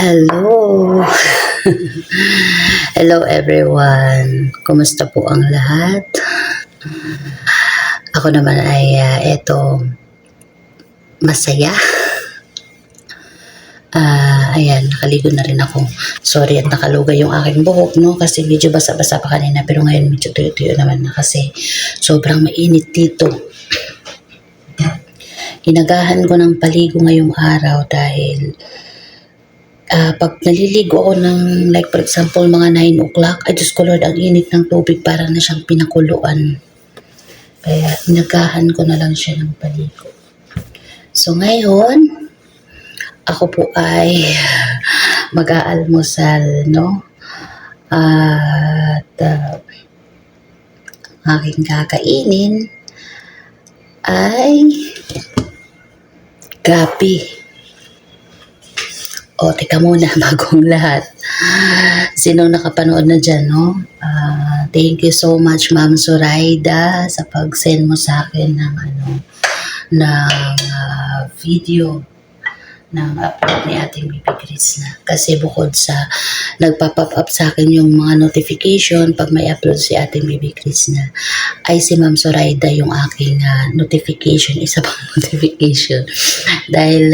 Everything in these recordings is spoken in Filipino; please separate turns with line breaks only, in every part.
Hello! Hello everyone! Kumusta po ang lahat? Ako naman ay eto masaya. Ayan, nakaligo na rin ako. Sorry at nakalugay yung aking buhok, no? Kasi medyo basa-basa pa kanina, pero ngayon medyo tuyo-tuyo naman na kasi sobrang mainit dito. Inagahan ko ng paligo ngayong araw dahil pag naliligo ako ng like for example mga 9 o'clock, ay Diyos ko Lord, ang init ng tubig para na siyang pinakuluan. Kaya inagahan ko na lang siya ng paligo. So ngayon, ako po ay mag-aalmusal, no? At aking kakainin ay gabi. O, teka muna, bagong lahat. Sinong nakapanood na dyan, no? Thank you so much, Ma'am Zoraida, sa pag-send mo sa akin ng, video ng upload ni ating Bibi Krishna. Kasi bukod sa nagpa-pop up sa akin yung mga notification pag may upload si ating Bibi Krishna, ay si Ma'am Zoraida yung aking notification, isa pang notification. Dahil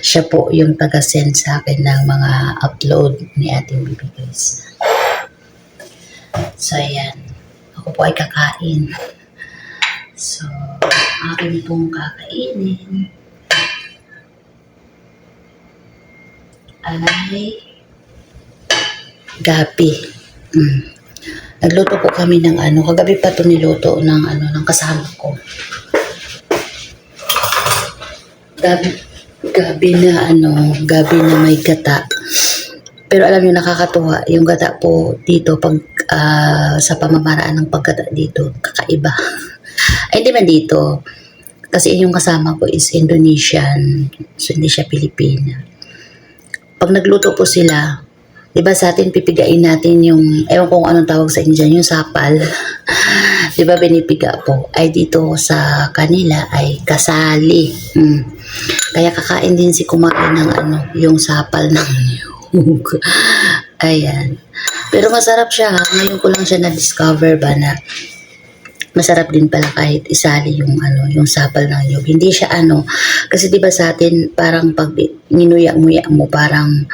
siya po yung taga-send sa akin ng mga upload ni ating Bibi Krishna. So ayan, ako po ay kakain. So, akin pong kakainin ay gabi. Nagluto po kami ng kagabi pa ito niluto ng ng kasama ko. Gabi na may gata. Pero alam niyo, nakakatuwa yung gata po dito pag sa pamamaraan ng paggata dito, kakaiba. Ay hindi man dito. Kasi yung kasama ko is Indonesian, so hindi siya Pilipina. Pag nagluto po sila, di ba sa atin pipigain natin yung, ewan kung anong tawag sa inyo dyan, yung sapal. Di ba binipiga po? Ay dito sa kanila ay kasali. Kaya kakain din si kumain ng yung sapal ng nyug. Ayan. Pero masarap siya. Ngayon ko lang siya na-discover ba na masarap din pala kahit isali yung yung sapal ng nyug. Hindi siya kasi 'di ba sa atin parang pag ninuya-nguya mo parang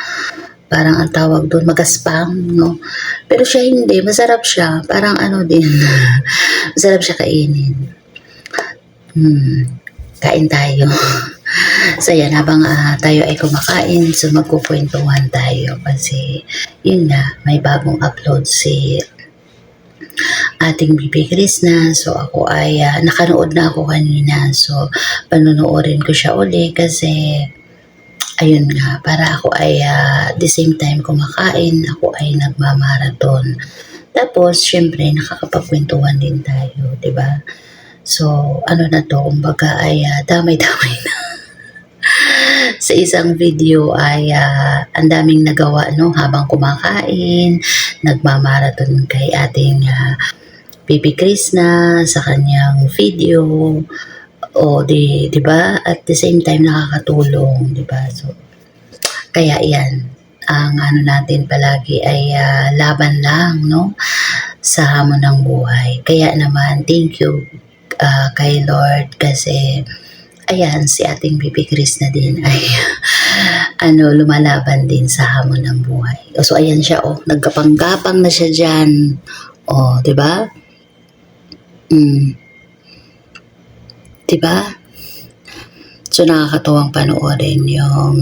ang tawag doon magaspang, no? Pero siya hindi, masarap siya. Parang din. Masarap siya kainin. Kain tayo. So yan, habang tayo ay kumakain, so magkukwentuhan tayo kasi yun na, may bagong upload si ating Bibi Krishna. So ako ay nakanood na ako kanina, so panonoorin ko siya uli kasi ayun nga, para ako ay the same time kumakain, ako ay nagmamarathon. Tapos syempre nakakapagkwentuhan din tayo, 'di ba? So na to, kumbaga ay damay-damay na. Sa isang video ay ang daming nagawa, no, habang kumakain, nagmamarathon kay ating Bibi Krishna sa kanyang video. O di ba? At the same time nakakatulong, di ba? So kaya yan, ang natin palagi ay laban lang, no, sa hamon ng buhay. Kaya naman thank you kay Lord kasi ayan, si ating Bibi Krishna din ay lumalaban din sa hamon ng buhay. So ayan siya, nagkapang-gapang na siya diyan. Di ba? Di ba? So nakakatuwang panoorin yung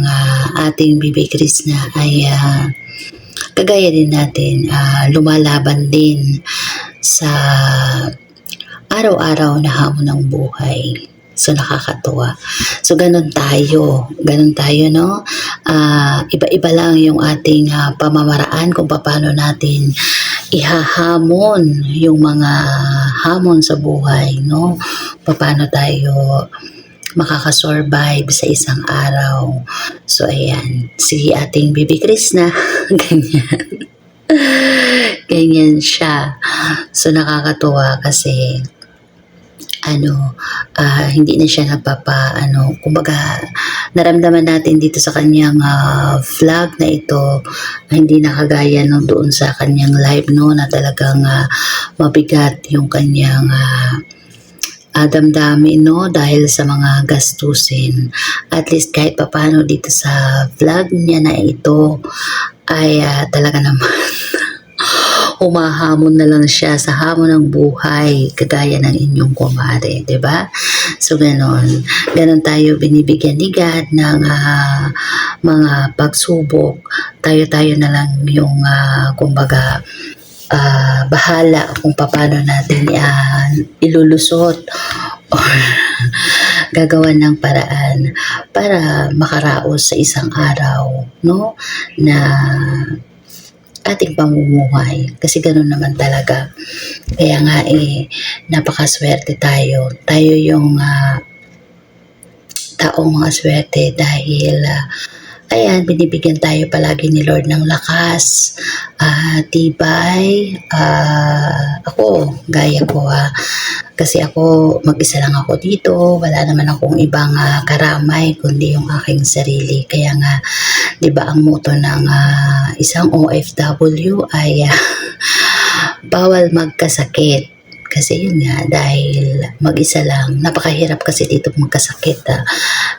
ating Bibi Krishna ay kagaya din natin, lumalaban din sa araw-araw na hamon ng buhay. So nakakatuwa. So ganun tayo, no? Iba-iba lang yung ating pamamaraan kung paano natin ihahamon yung mga hamon sa buhay, no? Paano tayo makakasurvive sa isang araw. So ayan, si ating Bibi Krishna, ganyan. Ganyan siya. So nakakatuwa kasi ano, hindi na siya kumbaga, naramdaman natin dito sa kanyang vlog na ito, hindi na kagaya no, doon sa kanyang live no, na talagang mabigat yung kanyang damdamin no, dahil sa mga gastusin. At least kahit papano dito sa vlog niya na ito ay talaga naman humahamon na lang siya sa hamon ng buhay kagaya ng inyong kumare, 'di ba? So ganon tayo binibigyan ni God ng mga pagsubok. Tayo na lang yung kumbaga bahala kung paano natin ilulusot or gagawa ng paraan para makaraos sa isang araw, no? Na ating pamumuhay. Kasi ganoon naman talaga. Kaya nga napakaswerte tayo. Tayo yung taong mga swerte dahil ayan, binibigyan tayo palagi ni Lord ng lakas, tibay. Ako, gaya ko kasi ako, mag-isa lang ako dito. Wala naman akong ibang karamay kundi yung aking sarili. Kaya nga, di ba ang motto ng isang OFW ay bawal magkasakit. Kasi yun nga, dahil mag-isa lang, napakahirap kasi dito magkasakit.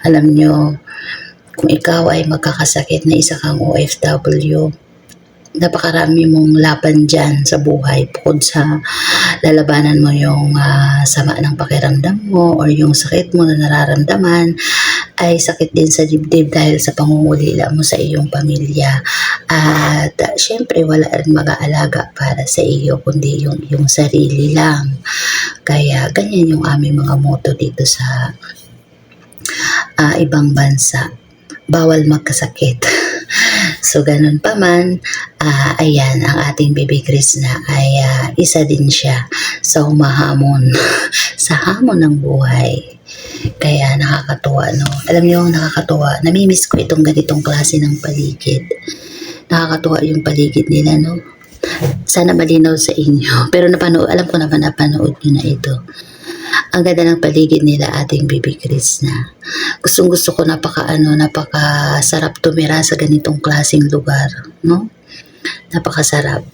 Alam nyo, kung ikaw ay magkakasakit na isa kang OFW, napakarami mong laban dyan sa buhay bukod sa lalabanan mo yung sama ng pakiramdam mo or yung sakit mo na nararamdaman ay sakit din sa dibdib dahil sa pangungulila mo sa iyong pamilya at syempre wala rin mag-aalaga para sa iyo kundi yung sarili lang. Kaya ganyan yung aming mga motto dito sa ibang bansa, bawal magkasakit. So ganun pa man, ayan, ang ating Baby Chris na ay isa din siya sa humahamon sa hamon ng buhay. Kaya nakakatuwa, no? Alam niyo, nakakatuwa. Namimiss ko itong ganitong klase ng paligid. Nakakatuwa yung paligid nila, no? Sana malinaw sa inyo. Pero alam ko naman napanood nyo na ito. Ang ganda ng paligid nila ating Baby Chris na. Gustong-gusto ko napakasarap tumira sa ganitong klaseng lugar, no? Napakasarap.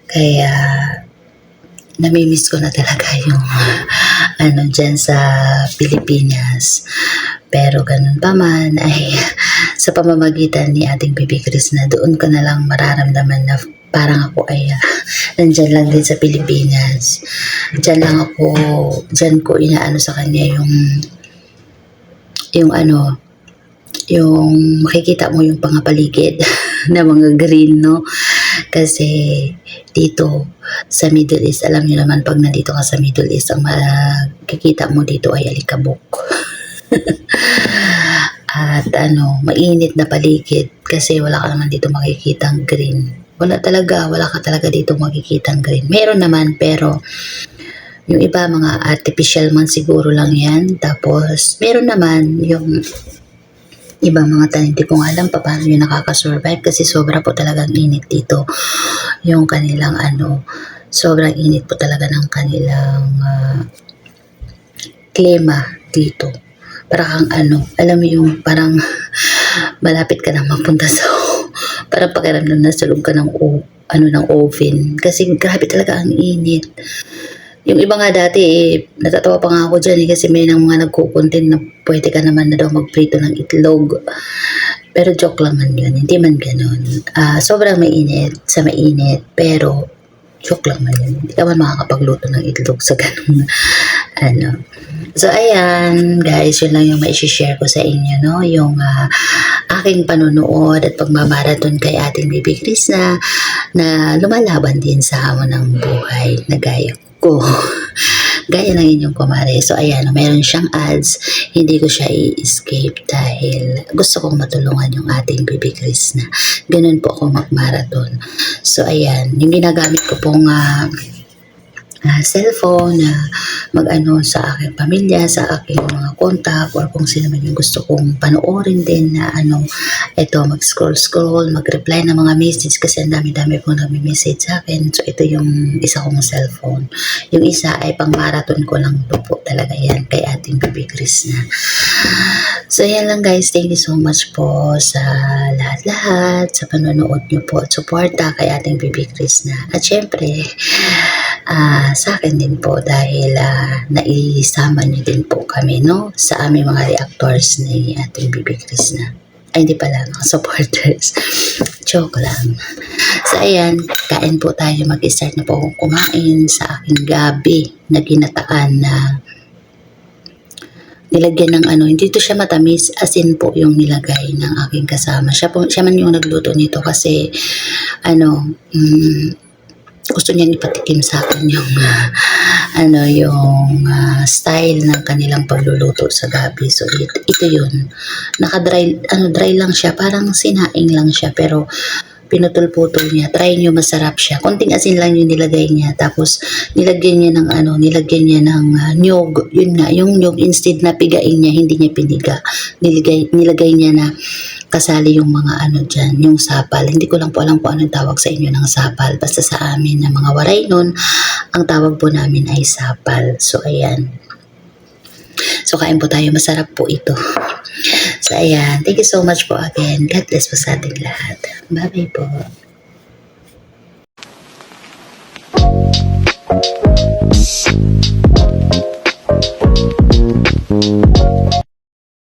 Kaya namimiss ko na talaga yung dyan sa Pilipinas. Pero ganun pa man ay sa pamamagitan ni ating Baby Chris na doon ko na lang mararamdaman na parang ako ay nandyan lang din sa Pilipinas. Dyan ko inaano sa kanya yung makikita mo yung pangapaligid na mga green, no? Kasi dito sa Middle East, alam niyo naman pag nandito ka sa Middle East, ang makikita mo dito ay alikabok. At mainit na paligid kasi wala ka naman dito makikitang green. Wala ka talaga dito makikitang green. Meron naman pero yung iba mga artificial man siguro lang yan. Tapos meron naman yung iba mga tanim. Hindi ko nga alam pa paano yung nakakasurvive kasi sobra po talagang init dito. Yung kanilang sobrang init po talaga ng kanilang klima dito. Parang alam mo yung parang malapit ka na mapunta sa parang pakiramdam na sa loob ka ng oven kasi grabe talaga ang init. Yung iba nga dati natatawa pa nga ako dyan kasi may nang mga nagkukontent na pwede ka naman na daw magprito ng itlog, pero joke lang man yun, hindi man ganun. Sobrang mainit pero joke lang man yun, hindi ka man makakapagluto ng itlog sa ganun So ayan guys, yun lang yung mai-share ko sa inyo, no? Yung aking panonood at pagmamarathon kay ating Baby Chris na lumalaban din sa hamon ng buhay na gaya ko. Gaya ng inyong kumare. So ayan, mayroon siyang ads, hindi ko siya i-escape dahil gusto kong matulungan yung ating Baby Chris na ganun po ako mag-marathon. So ayan, yung ginagamit ko pong cellphone na mag-ano sa aking pamilya, sa aking mga contact, or kung sino man yung gusto kong panoorin din na ito, mag-scroll, mag-reply ng mga message kasi ang dami-dami pong nag-message sa akin. So, ito yung isa kong cellphone. Yung isa ay pang marathon ko lang ito po talaga yan kay ating Baby Chris na. So, yan lang guys. Thank you so much po sa lahat-lahat, sa panonood nyo po at suporta kay ating Baby Chris na. At syempre, sa akin din po dahil naisama niyo din po kami sa aming mga reactors ni ating Baby Chris na. Ay, hindi pala, mga supporters. Joke lang. So, ayan, kain po tayo. Mag-start na po akong kumain sa aking gabi na ginataan na nilagyan ng hindi to siya matamis, asin po yung nilagay ng aking kasama. Siya man yung nagluto nito kasi gusto niya ipatikim sa akin yung style ng kanilang pagluluto sa gabi. So ito yun. Naka-dry dry lang siya, parang sinaing lang siya pero pinutol-putol niya. Try niyo, masarap siya. Konting asin lang yung nilagay niya. Tapos nilagyan niya ng nyog. Yun nga, yung nyog instead na pigain niya, hindi niya piniga. Nilagay niya na kasali yung mga dyan, yung sapal. Hindi ko lang po alam kung anong tawag sa inyo ng sapal. Basta sa amin na mga waray nun, ang tawag po namin ay sapal. So, ayan. So, kain po tayo. Masarap po ito. So, ayan. Thank you so much po again. God bless po sa ating lahat. Bye-bye po.